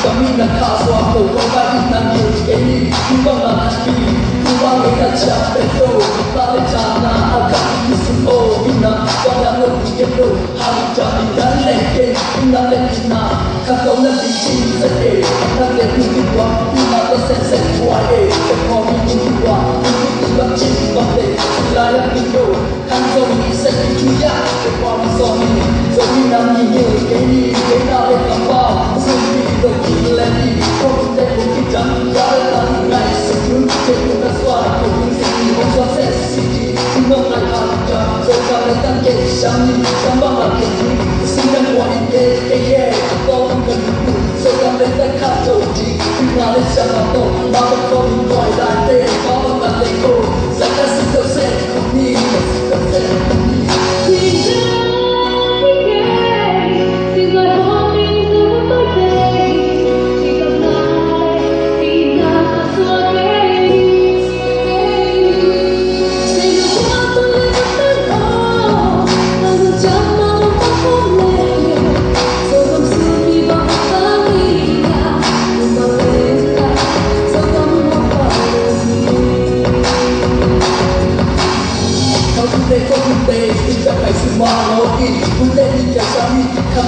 Kami nakaswa ko Pagkain ng iyong Ibang nakakili Ibang ikatsyapin ko Palitan na agad Isuo Ina Walang nagigilo Halit dyan Inaleke Inaleke na Kakaw na disin sa e Naglebibiwa Inalese Wae Kakaw binibiwa Ibang chibate Silayang ino Kanto isa ikuya Kakaw isomi Zomi nang inyo Kini Kenale kapal Zomi Lagi, kau tak mungkin jalan jalan ngai sebelum kita suara kondisi orang sesi tinggal naik harga sekarang tak kesami sambang lagi sedang buat ini kau bukan itu sekarang tak kacau di final siapa tu bapa kau buat lagi bapa tak leko saya sudah set ni sudah set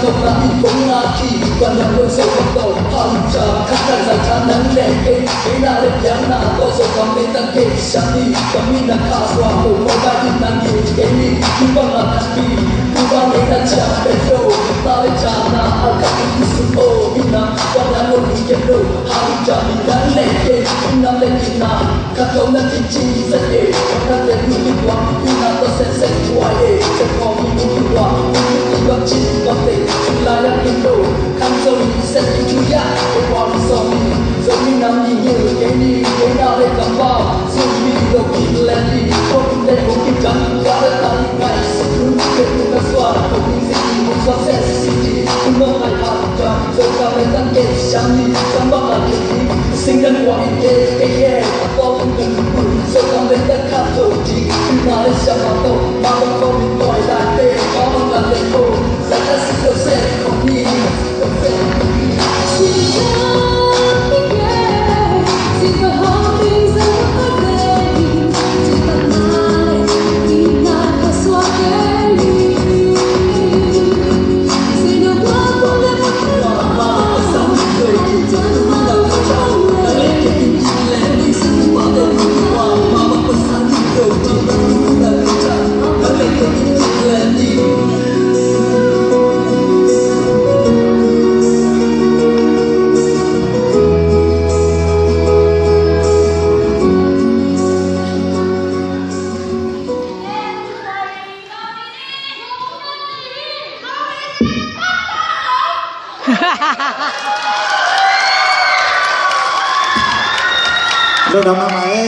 Kau lagi pengaki, banyak dosa kau haluca. Kata saja nengke, ina lepiana, dosa kami tak kesani. Kami nak kaswa, kau bagi nanti ini. Kubang lagi, kubang ina capek do. Tali jana, agak isuo ina. Banyak lagi kendo, haluca ina leke, ina lekina. Kau nanti cinta e, kata lebih tua, ina dosa sesuai. Kau ini tua, ibang cinta Silayang Indo, kanto isa ikuya Kewali somi, somi nang inyo Keni, kenale kapal Somi loki lagi, kopi koki jam Kala tali ngai, sebelum kita suara Komisi imut sukses sisi Unong ay harga, so kametan kesami Sambang lagi, singgan wa ike Atau bukan buku, so kametan kato di Kenale siapa to, malam komi toy late Kamu tak leko, saya sudah set kopi Lo đóng năm ấy